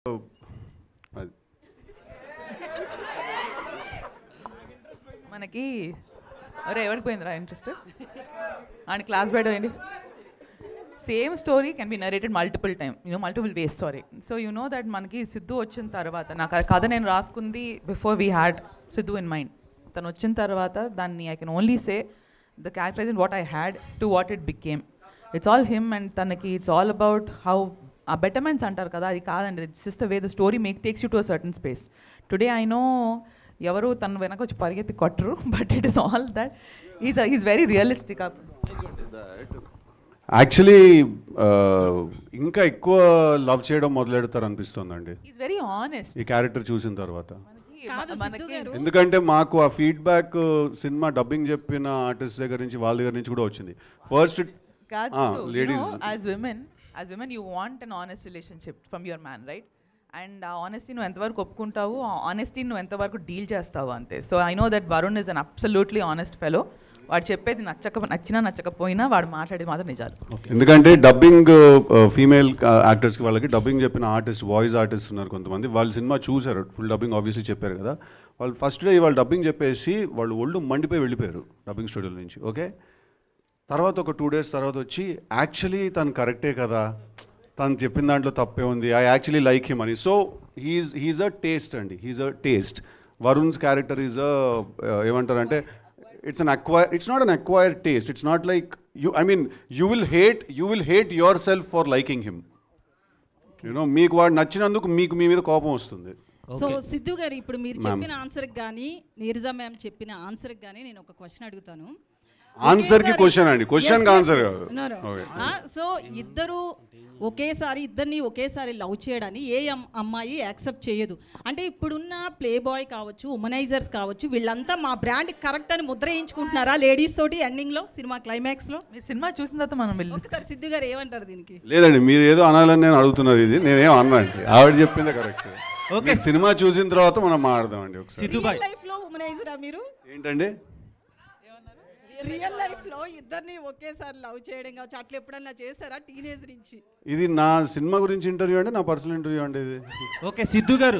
అది మనకి అరే ఎవరికి పోయిందిరా ఇంట్రెస్ట్ అండ్ క్లాస్ బయట పోయింది same story can be narrated multiple time multiple ways sorry so that మనకి సిద్ధు వచ్చిన తర్వాత నాకు ఆ కథ నేను రాసుకుంది before we had Siddhu in mind తను వచ్చిన తర్వాత దాన్ని I can only say the characterization what I had to what it became it's all him and తనకి it's all about how uh betterments అంటారు కదా అది కాదండి it's just the way the story takes you to a certain space today I know ఎవరు తన వెనక వచ్చి పరిగెత్తి కొట్టరు but it is all that is very realistic actually ఇంకా ఎక్కువ లవ్ చేయడం మొదలెడతారు అనిపిస్తుందండి ఈజ్ వెరీ ఆనెస్ట్ ఈ క్యారెక్టర్ చూసిన తర్వాత. మనకి ఎందుకంటే మాకు ఆ ఫీడ్బ్యాక్ సినిమా డబ్బింగ్ చెప్పిన ఆర్టిస్ట్ దగ్గర నుంచి వాళ్ళ దగ్గర నుంచి కూడా వచ్చింది. First ladies as women you want an honest relationship from your man right and uh honesty నువ్వు ఎంతవరకు ఒప్పుకుంటావు ఆ ఆనెస్టీ నువ్వు ఎంతవరకు డీల్ చేస్తావు అంతే. So I know that Varun is an absolutely honest fellow. వాడు చెప్పేది నచ్చినా నచ్చకపోయినా వాడు మాట్లాడేది మాత్రం నిజాలు. ఎందుకంటే డబ్బింగ్ ఫీమేల్ యాక్టర్స్కి వాళ్ళకి డబ్బింగ్ చెప్పిన ఆర్టిస్ట్ వాయిస్ ఆర్టిస్ట్ ఉన్నారు కొంతమంది, వాళ్ళు సినిమా చూశారు, ఫుల్ డబ్బింగ్ ఆబ్వియస్లీ చెప్పారు కదా, వాళ్ళు ఫస్ట్ డే వాళ్ళు డబ్బింగ్ చెప్పేసి వాళ్ళు ఒళ్ళు మండిపోయి వెళ్ళిపోయారు డబ్బింగ్ స్టూడియో నుంచి. ఓకే, తర్వాత ఒక 2 days తర్వాత వచ్చి యాక్చువల్లీ తను కరెక్టే కదా, తను చెప్పిన దాంట్లో తప్పే ఉంది, ఐ యాక్చువల్లీ లైక్ హిమ్ అని. సో హీజ్ అ టేస్ట్ అండి, he's a taste. Varun's character is a ఏమంటారంటే it's not an acquired taste. It's not like you will hate yourself for liking him. మీకు వాడు నచ్చినందుకు మీకు మీ మీద కోపం వస్తుంది. సో సిద్ధు గారు ఇప్పుడు మీరు చెప్పిన ఆన్సర్కి కానీ నీరజా మ్యామ్ చెప్పిన ఆన్సర్కి కానీ నేను ఒక క్వశ్చన్ అడుగుతాను. ఆన్సర్ కి క్వశ్చన్ అండి, క్వశ్చన్ కి ఆన్సర్. సో ఇద్దరిని ఒకేసారి లవ్ చేయడాన్ని ఏ అమ్మాయి యాక్సెప్ట్ చేయదు. అంటే ఇప్పుడున్న ప్లే బాయ్ కావచ్చు, ఉమనైజర్స్ కావచ్చు, వీళ్ళంతా మా బ్రాండ్ కరెక్ట్ అని ముద్ర వేయించుకుంటున్నారా లేడీస్ తోటి ఎండింగ్ లో సినిమా క్లైమాక్స్ లో? మీరు సినిమా చూసిన తర్వాత మనం ఒకసారి సిద్ధు గారు ఏమంటారు దీనికి? లేదండి, మీరు ఏదో అనాలని నేను అడుగుతున్నారు, ఇది నేనేం అన్నాండి, ఆవిడ చెప్పిందే కరెక్ట్. ఓకే, సినిమా చూసిన తర్వాత మనం మాట్లాడదామండి. ఒకసారి లైఫ్ లో ఉమనైజరా మీరు? ఏంటండి రియల్ లైఫ్ లో ఇద్దరిని ఒకేసారి లవ్ చేయడం కావచ్చు, అట్లా ఎప్పుడన్నా చేశారా టీనేజ్ నుంచి? ఇది నా సినిమా గురించి ఇంటర్వ్యూ అండి, నా పర్సనల్ ఇంటర్వ్యూ అండి ఇది. ఓకే సిద్ధు గారు